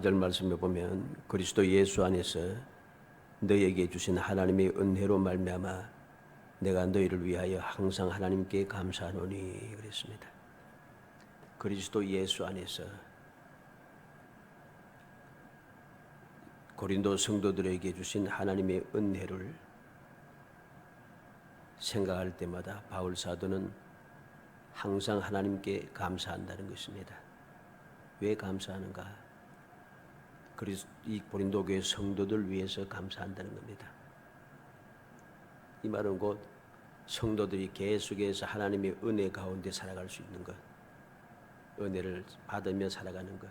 4절 말씀에 보면 그리스도 예수 안에서 너희에게 주신 하나님의 은혜로 말미암아 내가 너희를 위하여 항상 하나님께 감사하노니 그랬습니다. 그리스도 예수 안에서 고린도 성도들에게 주신 하나님의 은혜를 생각할 때마다 바울 사도는 항상 하나님께 감사한다는 것입니다. 왜 감사하는가? 이 고린도 교회 성도들 위해서 감사한다는 겁니다. 이 말은 곧 성도들이 계속해서 하나님의 은혜 가운데 살아갈 수 있는 것, 은혜를 받으며 살아가는 것,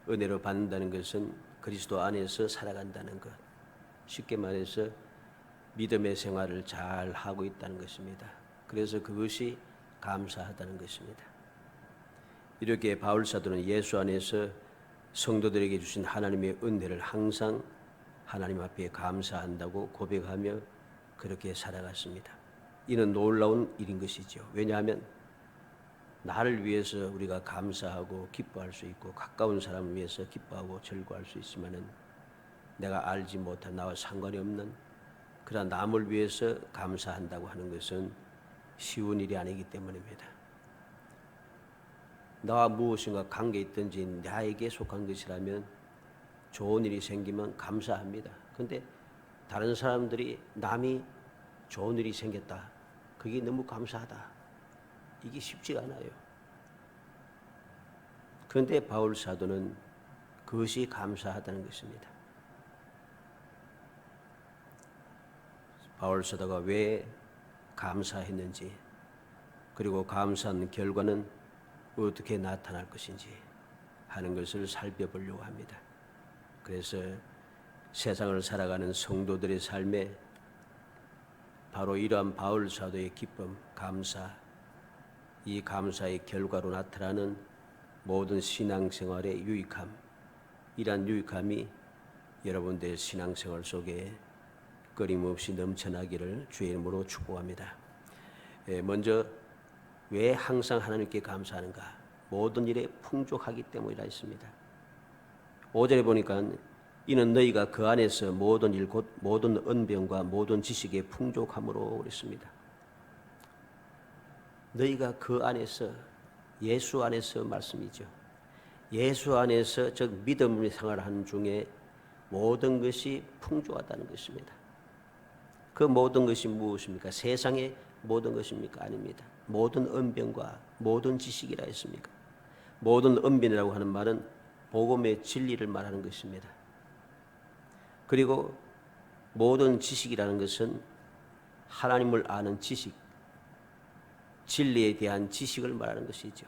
은혜를 받는다는 것은 그리스도 안에서 살아간다는 것, 쉽게 말해서 믿음의 생활을 잘 하고 있다는 것입니다. 그래서 그것이 감사하다는 것입니다. 이렇게 바울 사도는 예수 안에서 성도들에게 주신 하나님의 은혜를 항상 하나님 앞에 감사한다고 고백하며 그렇게 살아갔습니다. 이는 놀라운 일인 것이죠. 왜냐하면 나를 위해서 우리가 감사하고 기뻐할 수 있고 가까운 사람을 위해서 기뻐하고 즐거워할 수 있으면은 내가 알지 못한 나와 상관이 없는 그러나 남을 위해서 감사한다고 하는 것은 쉬운 일이 아니기 때문입니다. 나와 무엇인가 관계 있든지 나에게 속한 것이라면 좋은 일이 생기면 감사합니다. 그런데 다른 사람들이 남이 좋은 일이 생겼다. 그게 너무 감사하다. 이게 쉽지가 않아요. 그런데 바울 사도는 그것이 감사하다는 것입니다. 바울 사도가 왜 감사했는지 그리고 감사한 결과는 어떻게 나타날 것인지 하는 것을 살펴보려고 합니다. 그래서 세상을 살아가는 성도들의 삶에 바로 이러한 바울 사도의 기쁨, 감사, 이 감사의 결과로 나타나는 모든 신앙생활의 유익함, 이러한 유익함이 여러분들의 신앙생활 속에 끊임없이 넘쳐나기를 주의 이름으로 축복합니다. 먼저 왜 항상 하나님께 감사하는가? 모든 일에 풍족하기 때문이라 했습니다. 5절에 보니까 이는 너희가 그 안에서 모든 일 곧 모든 언병과 모든 지식에 풍족함으로 그랬습니다. 너희가 그 안에서 예수 안에서 말씀이죠. 예수 안에서 즉 믿음의 생활하는 중에 모든 것이 풍족하다는 것입니다. 그 모든 것이 무엇입니까? 세상의 모든 것입니까? 아닙니다. 모든 언변과 모든 지식이라 했습니까? 모든 언변이라고 하는 말은 복음의 진리를 말하는 것입니다. 그리고 모든 지식이라는 것은 하나님을 아는 지식, 진리에 대한 지식을 말하는 것이죠.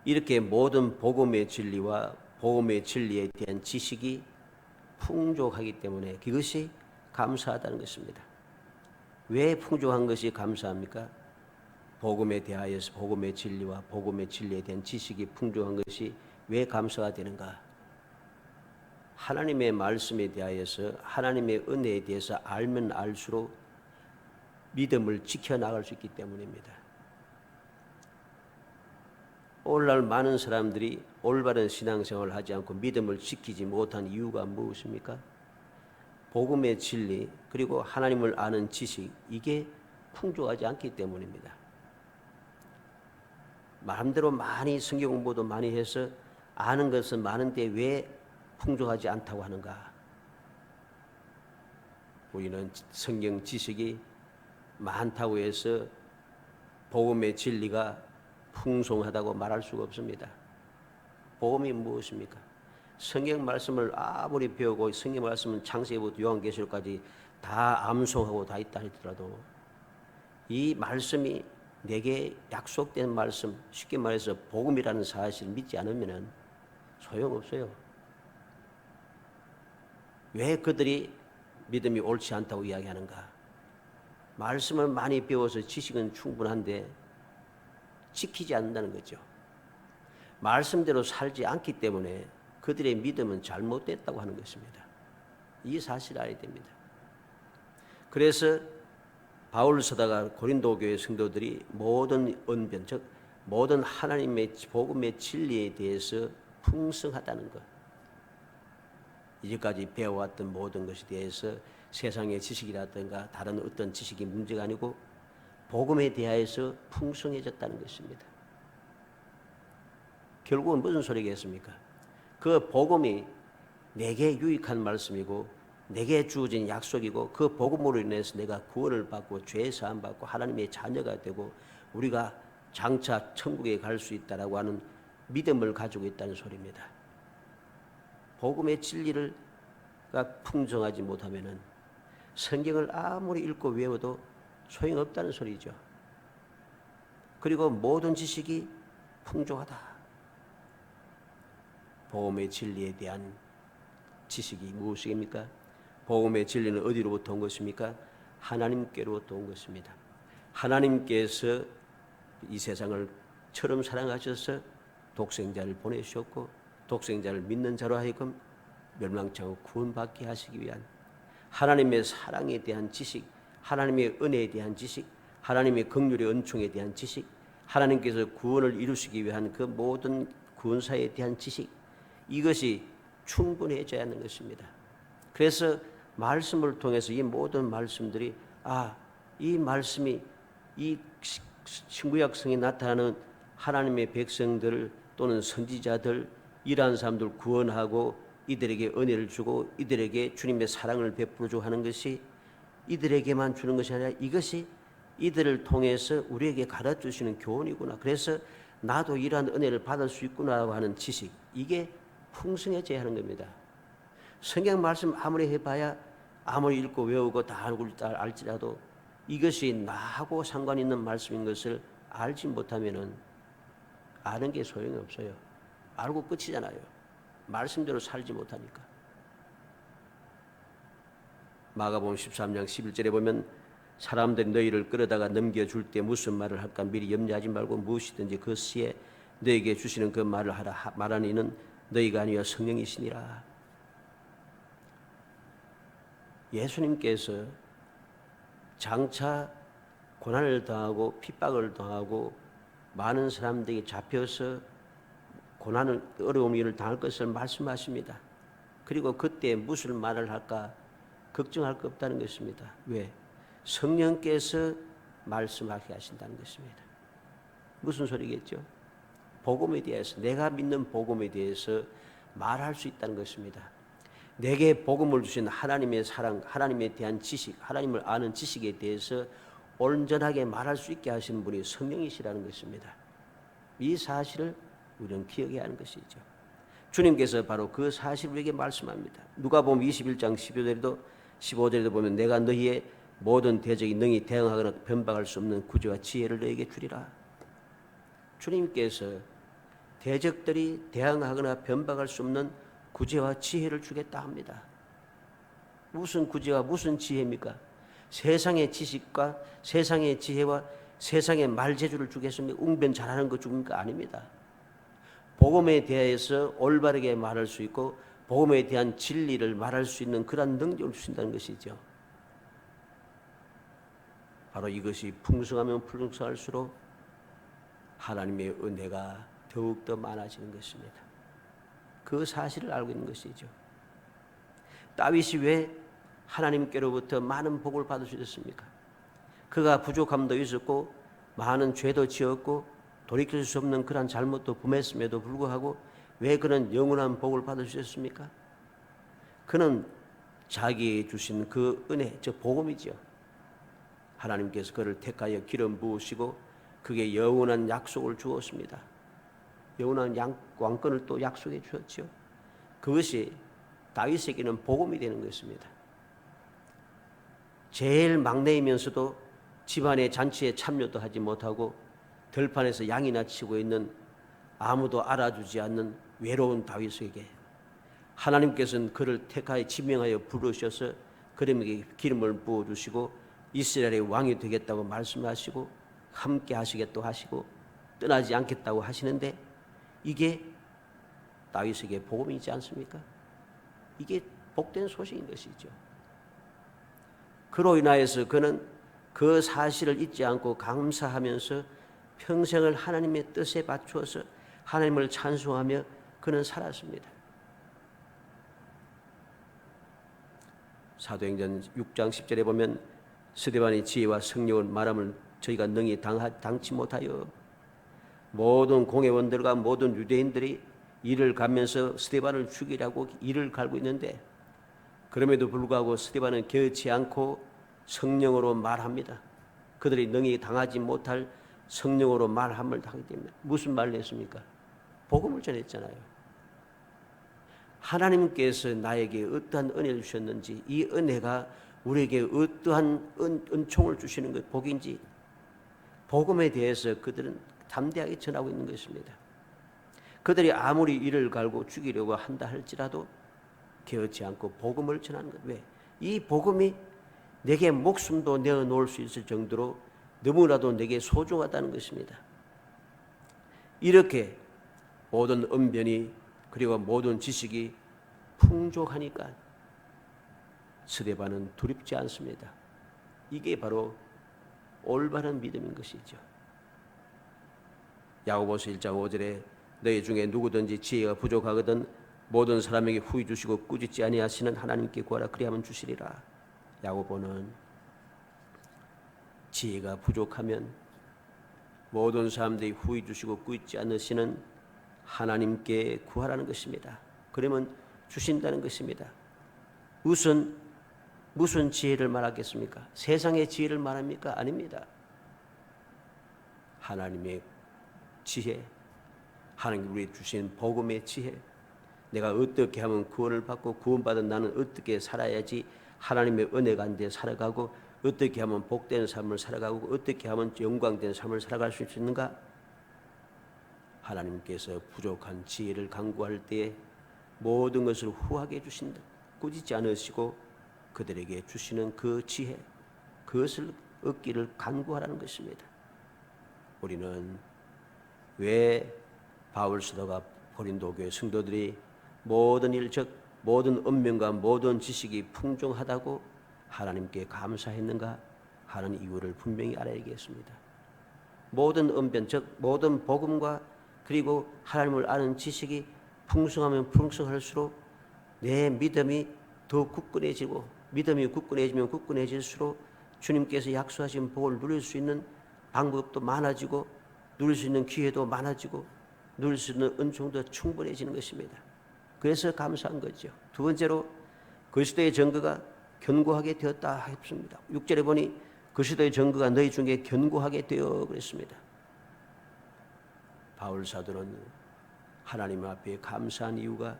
이렇게 모든 복음의 진리와 복음의 진리에 대한 지식이 풍족하기 때문에 그것이 감사하다는 것입니다. 왜 풍족한 것이 감사합니까? 복음에 대하여서 복음의 진리와 복음의 진리에 대한 지식이 풍족한 것이 왜 감사가 되는가? 하나님의 말씀에 대하여서 하나님의 은혜에 대해서 알면 알수록 믿음을 지켜나갈 수 있기 때문입니다. 오늘날 많은 사람들이 올바른 신앙생활을 하지 않고 믿음을 지키지 못한 이유가 무엇입니까? 복음의 진리 그리고 하나님을 아는 지식 이게 풍족하지 않기 때문입니다. 마음대로 많이 성경 공부도 많이 해서 아는 것은 많은데 왜 풍족하지 않다고 하는가? 우리는 성경 지식이 많다고 해서 복음의 진리가 풍성하다고 말할 수가 없습니다. 복음이 무엇입니까? 성경 말씀을 아무리 배우고 성경 말씀은 창세기부터 요한계시록까지 다 암송하고 다 있다 하더라도 이 말씀이 내게 약속된 말씀, 쉽게 말해서 복음이라는 사실을 믿지 않으면 소용없어요. 왜 그들이 믿음이 옳지 않다고 이야기하는가? 말씀을 많이 배워서 지식은 충분한데 지키지 않는다는 거죠. 말씀대로 살지 않기 때문에 그들의 믿음은 잘못됐다고 하는 것입니다. 이 사실을 알아야 됩니다. 그래서 바울 사도가 고린도 교회 성도들이 모든 언변, 즉 모든 하나님의 복음의 진리에 대해서 풍성하다는 것. 이제까지 배워왔던 모든 것에 대해서 세상의 지식이라든가 다른 어떤 지식이 문제가 아니고 복음에 대하여서 풍성해졌다는 것입니다. 결국은 무슨 소리겠습니까? 그 복음이 내게 유익한 말씀이고 내게 주어진 약속이고 그 복음으로 인해서 내가 구원을 받고 죄 사함 받고 하나님의 자녀가 되고 우리가 장차 천국에 갈 수 있다라고 하는 믿음을 가지고 있다는 소리입니다. 복음의 진리가 풍성하지 못하면은 성경을 아무리 읽고 외워도 소용없다는 소리죠. 그리고 모든 지식이 풍족하다. 복음의 진리에 대한 지식이 무엇입니까? 복음의 진리는 어디로부터 온 것입니까? 하나님께로부터 온 것입니다. 하나님께서 이 세상을 처럼 사랑하셔서 독생자를 보내주셨고 독생자를 믿는 자로 하여금 멸망치 않고 구원받게 하시기 위한 하나님의 사랑에 대한 지식, 하나님의 은혜에 대한 지식, 하나님의 긍휼의 은총에 대한 지식, 하나님께서 구원을 이루시기 위한 그 모든 구원사에 대한 지식, 이것이 충분해져야 하는 것입니다. 그래서 말씀을 통해서 이 모든 말씀들이 이 말씀이 이 신구약성에 나타나는 하나님의 백성들 또는 선지자들 이러한 사람들 구원하고 이들에게 은혜를 주고 이들에게 주님의 사랑을 베풀어주고 하는 것이 이들에게만 주는 것이 아니라 이것이 이들을 통해서 우리에게 가르쳐주시는 교훈이구나. 그래서 나도 이러한 은혜를 받을 수 있구나라고 하는 지식, 이게 풍성해져야 하는 겁니다. 성경 말씀 아무리 해봐야 아무리 읽고 외우고 다 알지라도 이것이 나하고 상관 있는 말씀인 것을 알지 못하면은 아는 게 소용이 없어요. 알고 끝이잖아요. 말씀대로 살지 못하니까. 마가복음 13장 11절에 보면 사람들이 너희를 끌어다가 넘겨줄 때 무슨 말을 할까 미리 염려하지 말고 무엇이든지 그 시에 너희에게 주시는 그 말을 하라. 말하는 이는 너희가 아니여 성령이시니라. 예수님께서 장차 고난을 당하고 핍박을 당하고 많은 사람들이 잡혀서 고난을 어려운 일을 당할 것을 말씀하십니다. 그리고 그때 무슨 말을 할까 걱정할 거 없다는 것입니다. 왜? 성령께서 말씀하게 하신다는 것입니다. 무슨 소리겠죠? 복음에 대해서, 내가 믿는 복음에 대해서 말할 수 있다는 것입니다. 내게 복음을 주신 하나님의 사랑, 하나님에 대한 지식, 하나님을 아는 지식에 대해서 온전하게 말할 수 있게 하시는 분이 성령이시라는 것입니다. 이 사실을 우리는 기억해야 하는 것이죠. 주님께서 바로 그 사실을 우리에게 말씀합니다. 누가복음 21장 15절에도 보면 내가 너희의 모든 대적이 능히 대응하거나 변박할 수 없는 구제와 지혜를 너희에게 주리라. 주님께서 대적들이 대항하거나 변박할 수 없는 구제와 지혜를 주겠다 합니다. 무슨 구제와 무슨 지혜입니까? 세상의 지식과 세상의 지혜와 세상의 말재주를 주겠습니까? 웅변 잘하는 거 주니까 아닙니다. 복음에 대해서 올바르게 말할 수 있고 복음에 대한 진리를 말할 수 있는 그런 능력을 주신다는 것이죠. 바로 이것이 풍성하면 풍성할수록 하나님의 은혜가 더욱더 많아지는 것입니다. 그 사실을 알고 있는 것이죠. 다윗이 왜 하나님께로부터 많은 복을 받을 수 있었습니까? 그가 부족함도 있었고 많은 죄도 지었고 돌이킬 수 없는 그런 잘못도 범했음에도 불구하고 왜 그는 영원한 복을 받을 수 있었습니까? 그는 자기에 주신 그 은혜, 즉 복음이죠. 하나님께서 그를 택하여 기름 부으시고 그게 영원한 약속을 주었습니다. 영원한 왕권을 또 약속해 주었죠. 그것이 다윗에게는 복음이 되는 것입니다. 제일 막내이면서도 집안의 잔치에 참여도 하지 못하고 들판에서 양이나 치고 있는 아무도 알아주지 않는 외로운 다윗에게 하나님께서는 그를 택하여 지명하여 부르셔서 그에게 기름을 부어주시고 이스라엘의 왕이 되겠다고 말씀하시고 함께 하시겠다고 하시고 떠나지 않겠다고 하시는데 이게 다윗에게 복음이지 않습니까? 이게 복된 소식인 것이죠. 그로 인하여서 그는 그 사실을 잊지 않고 감사하면서 평생을 하나님의 뜻에 맞추어서 하나님을 찬송하며 그는 살았습니다. 사도행전 6장 10절에 보면 스데반의 지혜와 성령을 말함을 저희가 능히 당치 못하여 모든 공회원들과 모든 유대인들이 이를 가면서 스데반을 죽이려고 이를 갈고 있는데 그럼에도 불구하고 스데반은 겨치 않고 성령으로 말합니다. 그들이 능히 당하지 못할 성령으로 말함을 하기 때문에 무슨 말을 했습니까? 복음을 전했잖아요. 하나님께서 나에게 어떠한 은혜를 주셨는지 이 은혜가 우리에게 어떠한 은총을 주시는 것 복인지 복음에 대해서 그들은 담대하게 전하고 있는 것입니다. 그들이 아무리 이를 갈고 죽이려고 한다 할지라도 게으르지 않고 복음을 전하는 것. 왜? 이 복음이 내게 목숨도 내어놓을 수 있을 정도로 너무나도 내게 소중하다는 것입니다. 이렇게 모든 언변이 그리고 모든 지식이 풍족하니까 스데반은 두렵지 않습니다. 이게 바로 올바른 믿음인 것이죠. 야고보서 1장 5절에 너희 중에 누구든지 지혜가 부족하거든 모든 사람에게 후히 주시고 꾸짖지 아니하시는 하나님께 구하라 그리하면 주시리라. 야고보는 지혜가 부족하면 모든 사람들이 후히 주시고 꾸짖지 않으시는 하나님께 구하라는 것입니다. 그러면 주신다는 것입니다. 무슨 지혜를 말하겠습니까? 세상의 지혜를 말합니까? 아닙니다. 하나님의 지혜, 하나님 우리에게 주신 복음의 지혜, 내가 어떻게 하면 구원을 받고 구원받은 나는 어떻게 살아야지 하나님의 은혜 가운데 살아가고 어떻게 하면 복된 삶을 살아가고 어떻게 하면 영광된 삶을 살아갈 수 있는가? 하나님께서 부족한 지혜를 간구할 때에 모든 것을 후하게 주신다. 꾸짖지 않으시고 그들에게 주시는 그 지혜, 그것을 얻기를 간구하라는 것입니다. 우리는 왜 바울 사도가 고린도 교회 성도들이 모든 일, 즉 모든 언명과 모든 지식이 풍족하다고 하나님께 감사했는가 하는 이유를 분명히 알아야겠습니다. 모든 언변, 즉 모든 복음과 그리고 하나님을 아는 지식이 풍성하면 풍성할수록 내 믿음이 더 굳건해지고 믿음이 굳건해지면 굳건해질수록 주님께서 약속하신 복을 누릴 수 있는 방법도 많아지고 누릴 수 있는 기회도 많아지고 누릴 수 있는 은총도 충분해지는 것입니다. 그래서 감사한 거죠. 두 번째로 그리스도의 증거가 견고하게 되었다 했습니다. 6절에 보니 그리스도의 증거가 너희 중에 견고하게 되어 그랬습니다. 바울 사도는 하나님 앞에 감사한 이유가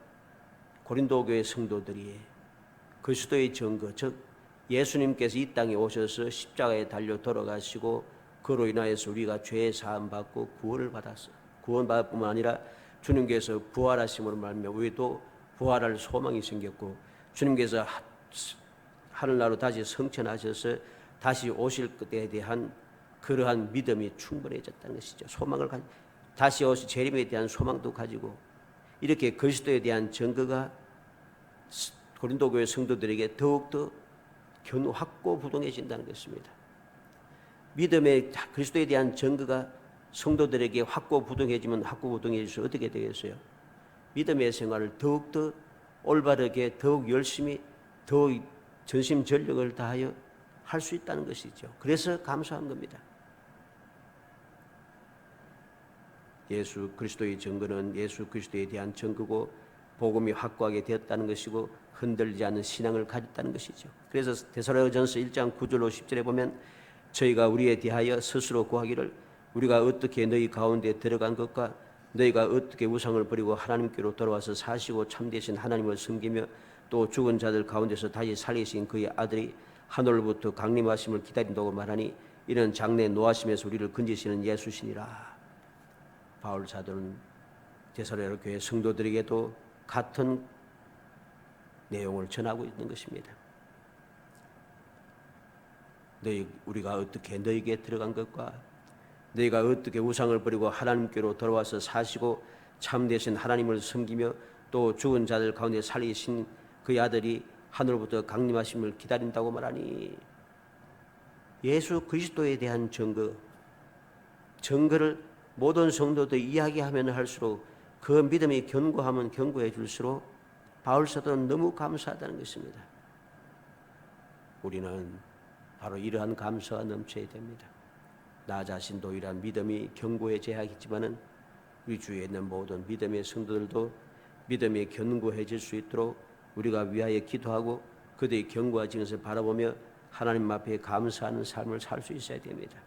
고린도 교회 성도들이 그리스도의 증거, 즉 예수님께서 이 땅에 오셔서 십자가에 달려 돌아가시고 그로 인하여서 우리가 죄 사함 받고 구원을 받았어. 구원받을 뿐만 아니라 주님께서 부활하심으로 말미암아 우리도 부활할 소망이 생겼고 주님께서 하늘나라로 다시 성천하셔서 다시 오실 것에 대한 그러한 믿음이 충분해졌다는 것이죠. 소망을 다시 오실 재림에 대한 소망도 가지고 이렇게 그리스도에 대한 증거가 고린도 교회 성도들에게 더욱더 확고부동해진다는 것입니다. 믿음의 그리스도에 대한 증거가 성도들에게 확고부동해지면 확고부동해져서 어떻게 되겠어요? 믿음의 생활을 더욱더 올바르게 더욱 열심히 더욱 전심전력을 다하여 할 수 있다는 것이죠. 그래서 감사한 겁니다. 예수 그리스도의 증거는 예수 그리스도에 대한 증거고 복음이 확고하게 되었다는 것이고 흔들리지 않는 신앙을 가졌다는 것이죠. 그래서 데살로니가전서 1장 9절로 10절에 보면 저희가 우리에 대하여 스스로 구하기를 우리가 어떻게 너희 가운데 들어간 것과 너희가 어떻게 우상을 버리고 하나님께로 돌아와서 사시고 참되신 하나님을 섬기며 또 죽은 자들 가운데서 다시 살리신 그의 아들이 하늘로부터 강림하심을 기다린다고 말하니 이는 장래 노하심에서 우리를 건지시는 예수시니라. 바울 사도는 데살로니가 교회 성도들에게도 같은 내용을 전하고 있는 것입니다. 우리가 어떻게 너희에게 들어간 것과 너희가 어떻게 우상을 버리고 하나님께로 돌아와서 사시고 참되신 하나님을 섬기며 또 죽은 자들 가운데 살리신 그의 아들이 하늘로부터 강림하심을 기다린다고 말하니 예수 그리스도에 대한 증거를 모든 성도들이 이야기하면 할수록 그 믿음이 견고하면 견고해 줄수록 바울 사도는 너무 감사하다는 것입니다. 우리는 바로 이러한 감사가 넘쳐야 됩니다. 나 자신도 이러한 믿음이 견고해져야 하겠지만은 우리 주위에 있는 모든 믿음의 성도들도 믿음이 견고해질 수 있도록 우리가 위하여 기도하고 그들이 견고해진 것을 바라보며 하나님 앞에 감사하는 삶을 살 수 있어야 됩니다.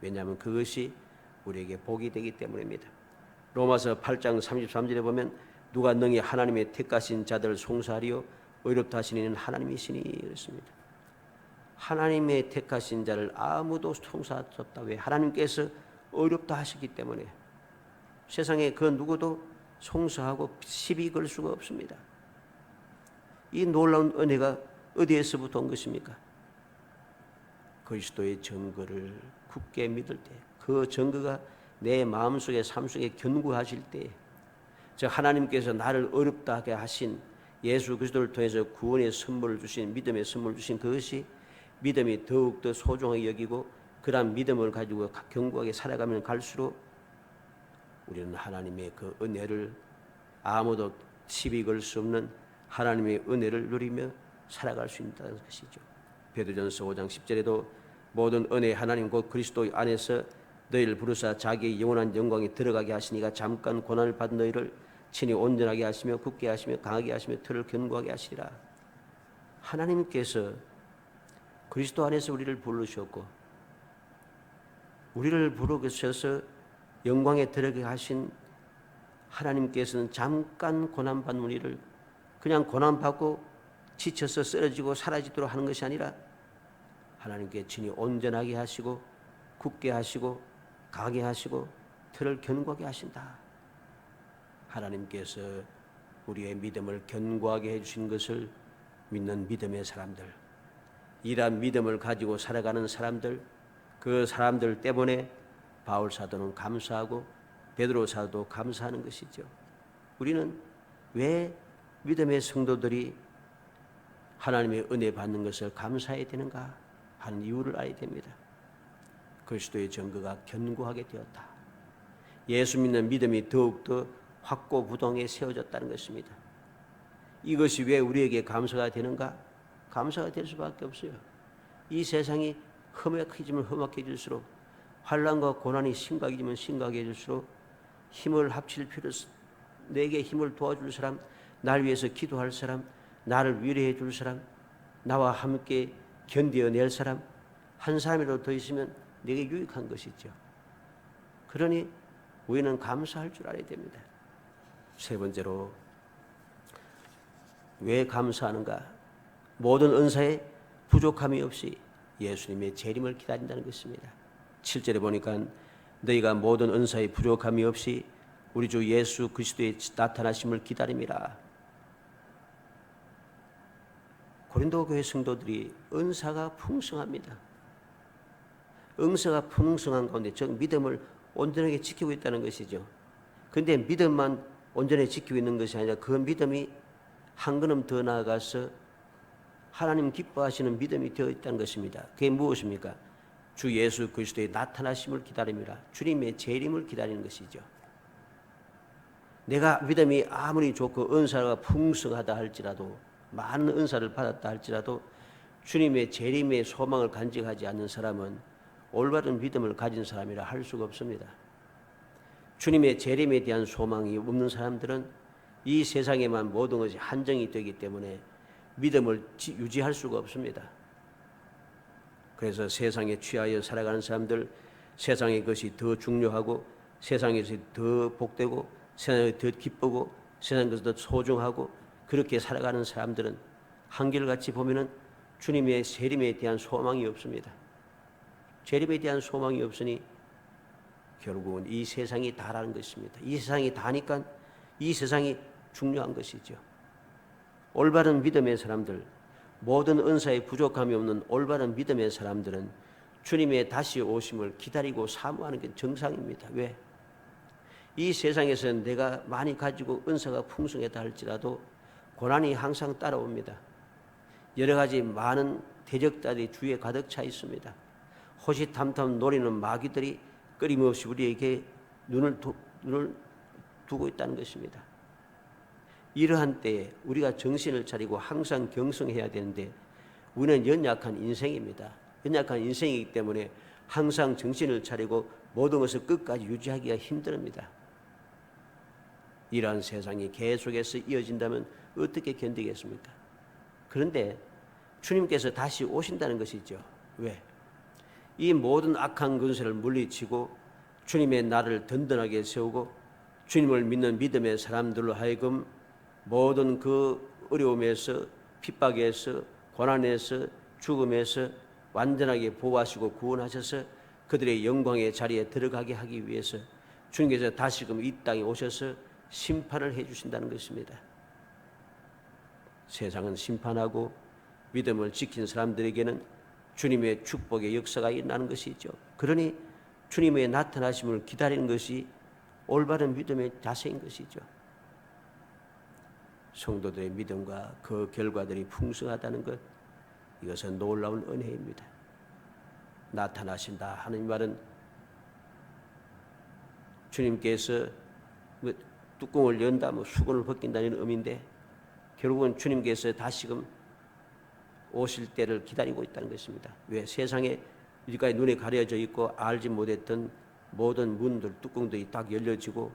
왜냐하면 그것이 우리에게 복이 되기 때문입니다. 로마서 8장 33절에 보면 누가 능히 하나님의 택하신 자들을 송사하리요 의롭다 하신 이는 하나님이시니 그랬습니다. 하나님의 택하신 자를 아무도 송사할 수 없다. 왜? 하나님께서 의롭다 하시기 때문에 세상에 그 누구도 송사하고 시비 걸 수가 없습니다. 이 놀라운 은혜가 어디에서부터 온 것입니까? 그리스도의 증거를 굳게 믿을 때, 그 증거가 내 마음속에 삶 속에 견고하실 때, 즉 하나님께서 나를 어렵다 하게 하신 예수 그리스도를 통해서 구원의 선물을 주신, 믿음의 선물을 주신 그것이 믿음이 더욱더 소중하게 여기고 그러한 믿음을 가지고 견고하게 살아가면 갈수록 우리는 하나님의 그 은혜를, 아무도 시비 걸 수 없는 하나님의 은혜를 누리며 살아갈 수 있다는 것이죠. 베드로전서 5장 10절에도 모든 은혜 하나님 곧 그리스도 안에서 너희를 부르사 자기의 영원한 영광에 들어가게 하시니가 잠깐 고난을 받은 너희를 친히 온전하게 하시며 굳게 하시며 강하게 하시며 틀을 견고하게 하시리라. 하나님께서 그리스도 안에서 우리를 부르셨고 우리를 부르셔서 영광에 들어가게 하신 하나님께서는 잠깐 고난받는 우리를 그냥 고난받고 지쳐서 쓰러지고 사라지도록 하는 것이 아니라 하나님께 친히 온전하게 하시고 굳게 하시고 강하게 하시고 틀을 견고하게 하신다. 하나님께서 우리의 믿음을 견고하게 해주신 것을 믿는 믿음의 사람들, 이러한 믿음을 가지고 살아가는 사람들, 그 사람들 때문에 바울 사도는 감사하고 베드로 사도도 감사하는 것이죠. 우리는 왜 믿음의 성도들이 하나님의 은혜 받는 것을 감사해야 되는가 하는 이유를 알아야 됩니다. 그리스도의 증거가 견고하게 되었다. 예수 믿는 믿음이 더욱더 확고부동에 세워졌다는 것입니다. 이것이 왜 우리에게 감사가 되는가? 감사가 될 수밖에 없어요. 이 세상이 험악해지면 험악해질수록, 환난과 고난이 심각해지면 심각해질수록 힘을 합칠 필요, 내게 힘을 도와줄 사람, 날 위해서 기도할 사람, 나를 위로해 줄 사람, 나와 함께 견뎌낼 사람 한 사람이라도 더 있으면 내게 유익한 것이죠. 그러니 우리는 감사할 줄 알아야 됩니다. 세 번째로 왜 감사하는가? 모든 은사에 부족함이 없이 예수님의 재림을 기다린다는 것입니다. 7절에 보니까 너희가 모든 은사에 부족함이 없이 우리 주 예수 그리스도의 나타나심을 기다림이라. 고린도 교회 성도들이 은사가 풍성합니다. 은사가 풍성한 가운데 즉 믿음을 온전하게 지키고 있다는 것이죠. 그런데 믿음만 온전히 지키고 있는 것이 아니라 그 믿음이 한 걸음 더 나아가서 하나님 기뻐하시는 믿음이 되어 있다는 것입니다. 그게 무엇입니까? 주 예수 그리스도의 나타나심을 기다림이라. 주님의 재림을 기다리는 것이죠. 내가 믿음이 아무리 좋고 은사가 풍성하다 할지라도, 많은 은사를 받았다 할지라도 주님의 재림의 소망을 간직하지 않는 사람은 올바른 믿음을 가진 사람이라 할 수가 없습니다. 주님의 재림에 대한 소망이 없는 사람들은 이 세상에만 모든 것이 한정이 되기 때문에 믿음을 유지할 수가 없습니다. 그래서 세상에 취하여 살아가는 사람들, 세상의 것이 더 중요하고 세상에서 더 복되고 세상이 더 기쁘고 세상 것이 더 소중하고 그렇게 살아가는 사람들은 한결같이 보면은 주님의 재림에 대한 소망이 없습니다. 재림에 대한 소망이 없으니 결국은 이 세상이 다라는 것입니다. 이 세상이 다니까 이 세상이 중요한 것이죠. 올바른 믿음의 사람들, 모든 은사에 부족함이 없는 올바른 믿음의 사람들은 주님의 다시 오심을 기다리고 사모하는 게 정상입니다. 왜? 이 세상에서는 내가 많이 가지고 은사가 풍성하다 할지라도 고난이 항상 따라옵니다. 여러 가지 많은 대적들이 주위에 가득 차 있습니다. 호시탐탐 노리는 마귀들이 끊임없이 우리에게 눈을 두고 있다는 것입니다. 이러한 때에 우리가 정신을 차리고 항상 경성해야 되는데 우리는 연약한 인생입니다. 연약한 인생이기 때문에 항상 정신을 차리고 모든 것을 끝까지 유지하기가 힘듭니다. 이러한 세상이 계속해서 이어진다면 어떻게 견디겠습니까? 그런데 주님께서 다시 오신다는 것이죠. 왜? 이 모든 악한 근세를 물리치고 주님의 나라를 든든하게 세우고 주님을 믿는 믿음의 사람들로 하여금 모든 그 어려움에서 핍박에서 고난에서 죽음에서 완전하게 보호하시고 구원하셔서 그들의 영광의 자리에 들어가게 하기 위해서 주님께서 다시금 이 땅에 오셔서 심판을 해주신다는 것입니다. 세상은 심판하고 믿음을 지킨 사람들에게는 주님의 축복의 역사가 일어나는 것이죠. 그러니 주님의 나타나심을 기다리는 것이 올바른 믿음의 자세인 것이죠. 성도들의 믿음과 그 결과들이 풍성하다는 것, 이것은 놀라운 은혜입니다. 나타나신다 하는 말은 주님께서 뚜껑을 연다, 수건을 벗긴다는 의미인데 결국은 주님께서 다시금 오실 때를 기다리고 있다는 것입니다. 왜? 세상에 이제까지 눈에 가려져 있고 알지 못했던 모든 문들, 뚜껑들이 딱 열려지고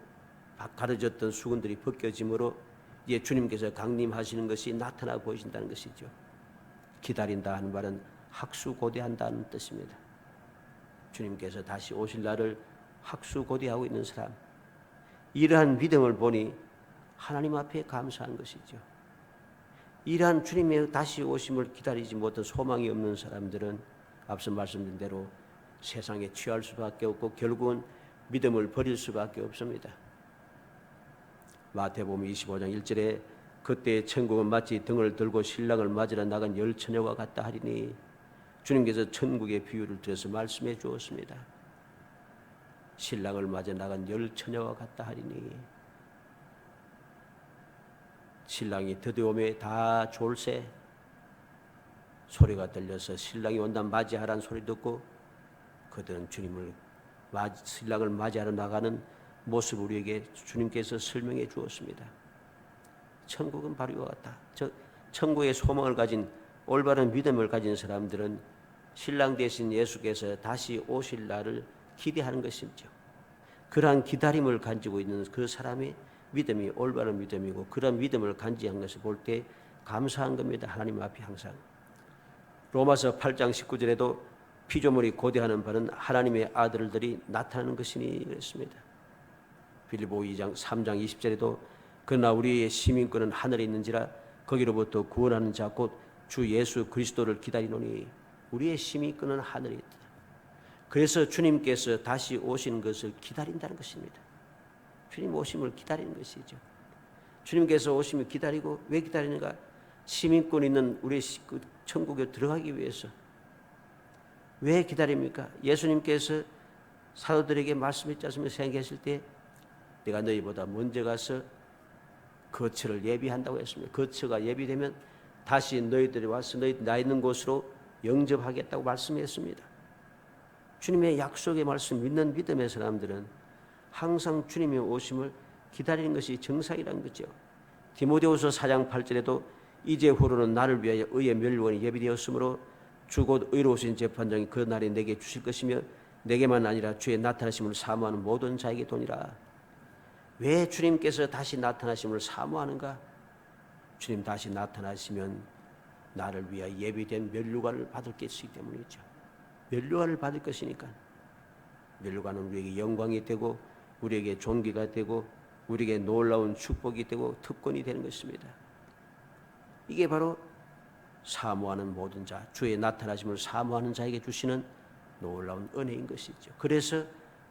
가려졌던 수건들이 벗겨짐으로 이제 주님께서 강림하시는 것이 나타나 보이신다는 것이죠. 기다린다 하는 말은 학수고대한다는 뜻입니다. 주님께서 다시 오실 날을 학수고대하고 있는 사람, 이러한 믿음을 보니 하나님 앞에 감사한 것이죠. 이러한 주님의 다시 오심을 기다리지 못한 소망이 없는 사람들은 앞서 말씀드린 대로 세상에 취할 수밖에 없고 결국은 믿음을 버릴 수밖에 없습니다. 마태복음 25장 1절에 그때 천국은 마치 등을 들고 신랑을 맞으러 나간 열 처녀와 같다 하리니 주님께서 천국의 비유를 들어서 말씀해 주었습니다. 신랑을 맞아 나간 열 처녀와 같다 하리니 신랑이 드디어오매 다 졸세 소리가 들려서 신랑이 온다 맞이하라는 소리 듣고 그들은 신랑을 맞이하러 나가는 모습을 우리에게 주님께서 설명해 주었습니다. 천국은 바로 이와 같다. 천국의 소망을 가진 올바른 믿음을 가진 사람들은 신랑 대신 예수께서 다시 오실 날을 기대하는 것이죠. 그러한 기다림을 가지고 있는 그 사람의 믿음이 올바른 믿음이고 그런 믿음을 간직한 것을 볼 때 감사한 겁니다. 하나님 앞에 항상. 로마서 8장 19절에도 피조물이 고대하는 바는 하나님의 아들들이 나타나는 것이니 그랬습니다. 빌립보 2장 3장 20절에도 그러나 우리의 시민권은 하늘에 있는지라 거기로부터 구원하는 자 곧 주 예수 그리스도를 기다리노니 우리의 시민권은 하늘에 있다. 그래서 주님께서 다시 오시는 것을 기다린다는 것입니다. 주님 오심을 기다리는 것이죠. 주님께서 오심을 기다리고 왜 기다리는가? 시민권 있는 우리 천국에 들어가기 위해서. 왜 기다립니까? 예수님께서 사도들에게 말씀했지 않습니까? 세상에 계실 때 내가 너희보다 먼저 가서 거처를 예비한다고 했습니다. 거처가 예비되면 다시 너희들이 와서 너희 나 있는 곳으로 영접하겠다고 말씀했습니다. 주님의 약속의 말씀 믿는 믿음의 사람들은 항상 주님의 오심을 기다리는 것이 정상이라는 거죠. 디모데후서 4장 8절에도 이제후로는 나를 위하여 의의 멸류관이 예비되었으므로 주 곧 의로우신 재판장이 그 날에 내게 주실 것이며 내게만 아니라 주의 나타나심을 사모하는 모든 자에게 도니라. 왜 주님께서 다시 나타나심을 사모하는가? 주님 다시 나타나시면 나를 위하여 예비된 멸류관을 받을 것이기 때문이죠. 멸류관을 받을 것이니까. 멸류관은 우리에게 영광이 되고 우리에게 존귀가 되고 우리에게 놀라운 축복이 되고 특권이 되는 것입니다. 이게 바로 사모하는 모든 자, 주의 나타나심을 사모하는 자에게 주시는 놀라운 은혜인 것이죠. 그래서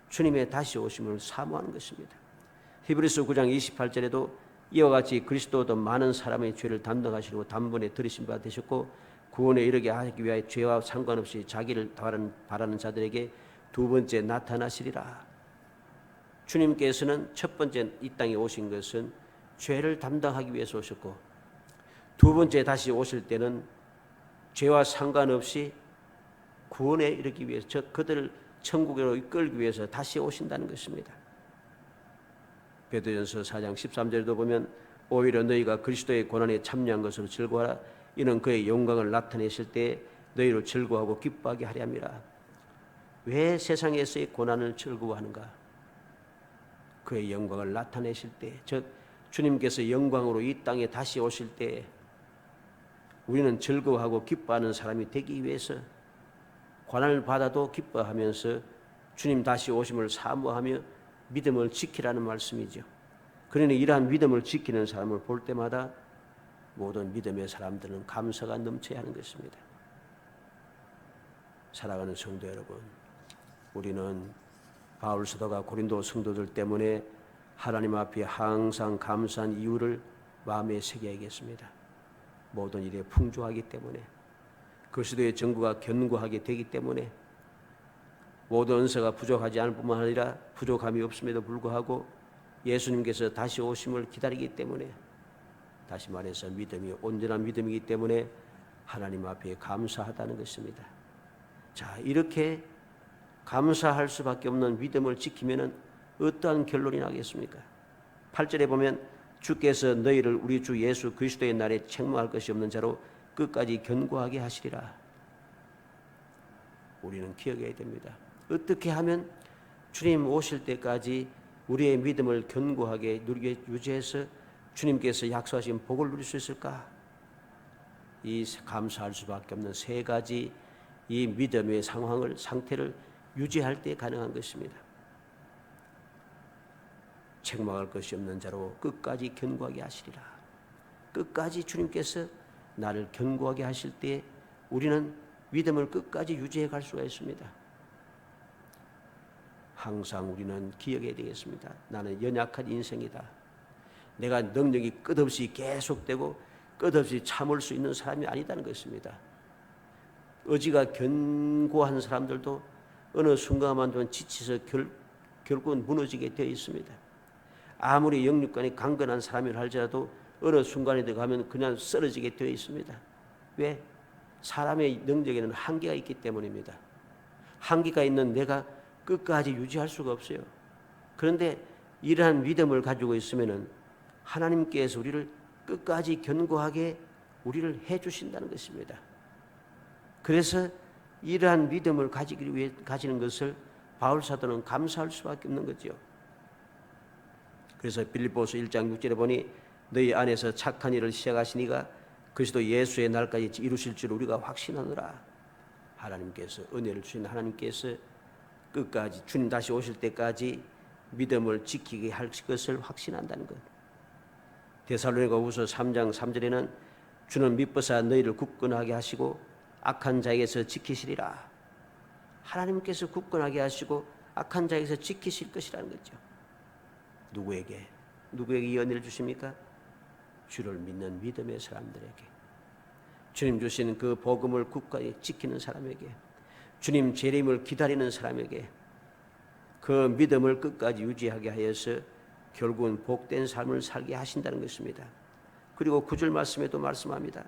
주님의 다시 오심을 사모하는 것입니다. 히브리서 9장 28절에도 이와 같이 그리스도도 많은 사람의 죄를 담당하시려고 단번에 들으신 바 되셨고 구원에 이르게 하기 위하여 죄와 상관없이 자기를 바라는 자들에게 두 번째 나타나시리라. 주님께서는 첫 번째 이 땅에 오신 것은 죄를 담당하기 위해서 오셨고 두 번째 다시 오실 때는 죄와 상관없이 구원에 이르기 위해서 그들을 천국으로 이끌기 위해서 다시 오신다는 것입니다. 베드로전서 4장 13절에도 보면 오히려 너희가 그리스도의 고난에 참여한 것으로 즐거워하라. 이는 그의 영광을 나타내실 때 너희를 즐거워하고 기뻐하게 하려 함이라. 왜 세상에서의 고난을 즐거워하는가? 그의 영광을 나타내실 때, 즉 주님께서 영광으로 이 땅에 다시 오실 때 우리는 즐거워하고 기뻐하는 사람이 되기 위해서 고난을 받아도 기뻐하면서 주님 다시 오심을 사모하며 믿음을 지키라는 말씀이죠. 그러니 이러한 믿음을 지키는 사람을 볼 때마다 모든 믿음의 사람들은 감사가 넘쳐야 하는 것입니다. 사랑하는 성도 여러분, 우리는 바울 사도가 고린도 성도들 때문에 하나님 앞에 항상 감사한 이유를 마음에 새겨야겠습니다. 모든 일에 풍조하기 때문에, 그리스도의 정부가 견고하게 되기 때문에, 모든 은사가 부족하지 않을 뿐만 아니라 부족함이 없음에도 불구하고 예수님께서 다시 오심을 기다리기 때문에, 다시 말해서 믿음이 온전한 믿음이기 때문에 하나님 앞에 감사하다는 것입니다. 자, 이렇게 감사할 수밖에 없는 믿음을 지키면 어떠한 결론이 나겠습니까? 8절에 보면 주께서 너희를 우리 주 예수 그리스도의 날에 책망할 것이 없는 자로 끝까지 견고하게 하시리라. 우리는 기억해야 됩니다. 어떻게 하면 주님 오실 때까지 우리의 믿음을 견고하게 누리게 유지해서 주님께서 약속하신 복을 누릴 수 있을까? 이 감사할 수밖에 없는 세 가지 이 믿음의 상태를 유지할 때 가능한 것입니다. 책망할 것이 없는 자로 끝까지 견고하게 하시리라. 끝까지 주님께서 나를 견고하게 하실 때 우리는 믿음을 끝까지 유지해 갈 수가 있습니다. 항상 우리는 기억해야 되겠습니다. 나는 연약한 인생이다. 내가 능력이 끝없이 계속되고 끝없이 참을 수 있는 사람이 아니다는 것입니다. 의지가 견고한 사람들도 어느 순간만 되면 지쳐서 결국은 무너지게 되어 있습니다. 아무리 영육간이 강건한 사람이라 할지라도 어느 순간에 들어가면 그냥 쓰러지게 되어 있습니다. 왜? 사람의 능력에는 한계가 있기 때문입니다. 한계가 있는 내가 끝까지 유지할 수가 없어요. 그런데 이러한 믿음을 가지고 있으면 하나님께서 우리를 끝까지 견고하게 우리를 해주신다는 것입니다. 그래서 이러한 믿음을 가지기 위해 가지는 것을 바울 사도는 감사할 수밖에 없는 거죠. 그래서 빌립보서 1장 6절에 보니 너희 안에서 착한 일을 시작하신 이가 그리스도 예수의 날까지 이루실 줄 우리가 확신하노라. 하나님께서 은혜를 주신 하나님께서 끝까지 주님 다시 오실 때까지 믿음을 지키게 할 것을 확신한다는 것. 데살로니가후서 3장 3절에는 주는 미쁘사 너희를 굳건하게 하시고 악한 자에게서 지키시리라. 하나님께서 굳건하게 하시고 악한 자에게서 지키실 것이라는 거죠. 누구에게 이 은혜를 주십니까? 주를 믿는 믿음의 사람들에게, 주님 주신 그 복음을 굳건히 지키는 사람에게, 주님 재림을 기다리는 사람에게 그 믿음을 끝까지 유지하게 하여서 결국은 복된 삶을 살게 하신다는 것입니다. 그리고 9절 말씀에도 말씀합니다.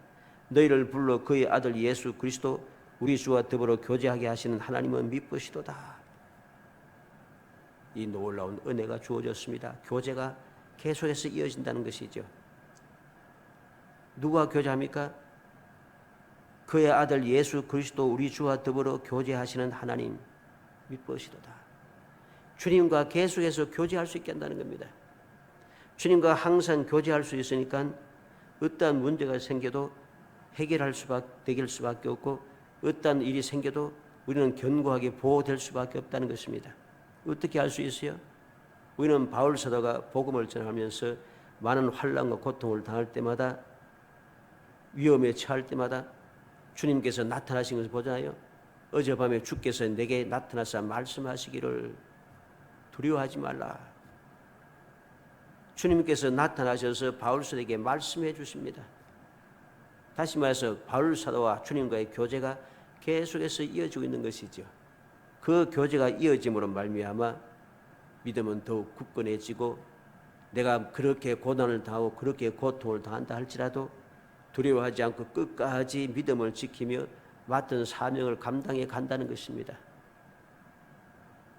너희를 불러 그의 아들 예수 그리스도 우리 주와 더불어 교제하게 하시는 하나님은 미쁘시도다. 이 놀라운 은혜가 주어졌습니다. 교제가 계속해서 이어진다는 것이죠. 누가 교제합니까? 그의 아들 예수 그리스도 우리 주와 더불어 교제하시는 하나님 미쁘시도다. 주님과 계속해서 교제할 수 있게 한다는 겁니다. 주님과 항상 교제할 수 있으니까 어떠한 문제가 생겨도 해결될 수밖에 없고 어떠한 일이 생겨도 우리는 견고하게 보호될 수밖에 없다는 것입니다. 어떻게 할 수 있어요? 우리는 바울 사도가 복음을 전하면서 많은 환난과 고통을 당할 때마다, 위험에 처할 때마다 주님께서 나타나신 것을 보잖아요. 어젯밤에 주께서 내게 나타나서 말씀하시기를 두려워하지 말라. 주님께서 나타나셔서 바울 사도에게 말씀해 주십니다. 다시 말해서 바울 사도와 주님과의 교제가 계속해서 이어지고 있는 것이죠. 그 교제가 이어짐으로 말미암아 믿음은 더욱 굳건해지고, 내가 그렇게 고난을 당하고 그렇게 고통을 당한다 할지라도 두려워하지 않고 끝까지 믿음을 지키며 맡은 사명을 감당해 간다는 것입니다.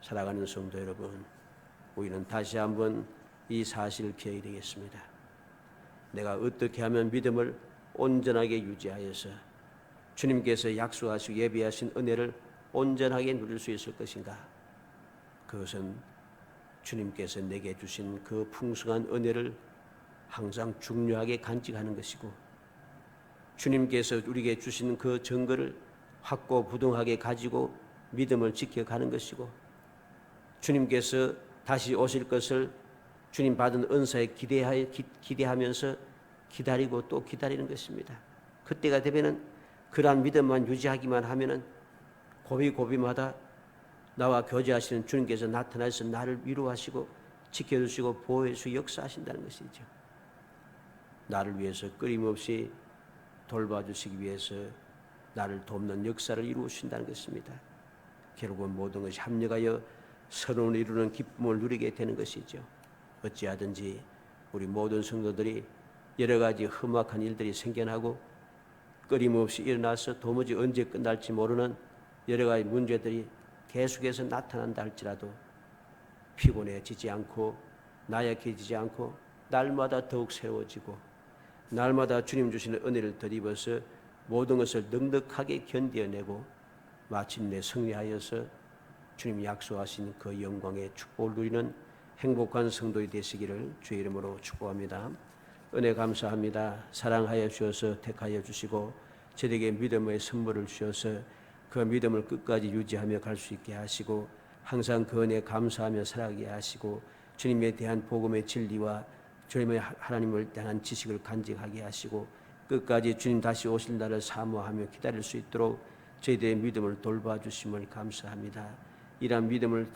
사랑하는 성도 여러분, 우리는 다시 한번 이 사실을 기억해야 되겠습니다. 내가 어떻게 하면 믿음을 온전하게 유지하여서 주님께서 약속하시고 예비하신 은혜를 온전하게 누릴 수 있을 것인가? 그것은 주님께서 내게 주신 그 풍성한 은혜를 항상 중요하게 간직하는 것이고, 주님께서 우리에게 주신 그 증거를 확고부동하게 가지고 믿음을 지켜가는 것이고, 주님께서 다시 오실 것을 주님 받은 은사에 기대하면서 기다리고 또 기다리는 것입니다. 그때가 되면은 그러한 믿음만 유지하기만 하면은 고비고비마다 나와 교제하시는 주님께서 나타나서 나를 위로하시고 지켜주시고 보호해주시고 역사하신다는 것이죠. 나를 위해서 끊임없이 돌봐주시기 위해서 나를 돕는 역사를 이루신다는 것입니다. 결국은 모든 것이 합력하여 선언을 이루는 기쁨을 누리게 되는 것이죠. 어찌하든지 우리 모든 성도들이 여러 가지 험악한 일들이 생겨나고 끊임없이 일어나서 도무지 언제 끝날지 모르는 여러 가지 문제들이 계속해서 나타난다 할지라도 피곤해지지 않고 나약해지지 않고 날마다 더욱 새로워지고 날마다 주님 주시는 은혜를 덧입어서 모든 것을 넉넉하게 견뎌내고 마침내 승리하여서 주님 약속하신 그 영광의 축복을 누리는 행복한 성도이 되시기를 주의 이름으로 축복합니다. 은혜 감사합니다. 사랑하여 주셔서 택하여 주시고 저에게 믿음의 선물을 주셔서 그 믿음을 끝까지 유지하며 갈 수 있게 하시고 항상 그 은혜 감사하며 살아가게 하시고 주님에 대한 복음의 진리와 주님의 하나님을 대한 지식을 간직하게 하시고 끝까지 주님 다시 오실 날을 사모하며 기다릴 수 있도록 저희들의 믿음을 돌봐주심을 감사합니다. 이러한 믿음을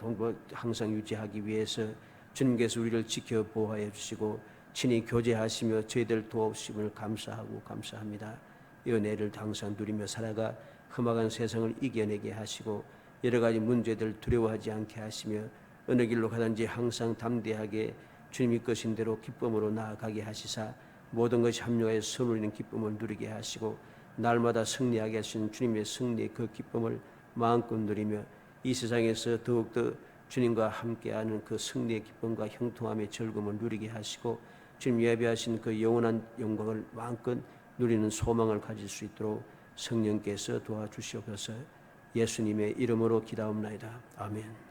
항상 유지하기 위해서 주님께서 우리를 지켜 보호하여 주시고 친히 교제하시며 저희들 도우심을 감사합니다. 이 은혜를 항상 누리며 살아가 험악한 세상을 이겨내게 하시고 여러 가지 문제들 두려워하지 않게 하시며 어느 길로 가든지 항상 담대하게 주님 이끄신 대로 기쁨으로 나아가게 하시사 모든 것이 합력하여 선을 이루는 기쁨을 누리게 하시고 날마다 승리하게 하시는 주님의 승리의 그 기쁨을 마음껏 누리며 이 세상에서 더욱더 주님과 함께하는 그 승리의 기쁨과 형통함의 즐거움을 누리게 하시고 주님 예배하신 그 영원한 영광을 마음껏 누리는 소망을 가질 수 있도록 성령께서 도와주시옵소서. 예수님의 이름으로 기도하옵나이다. 아멘.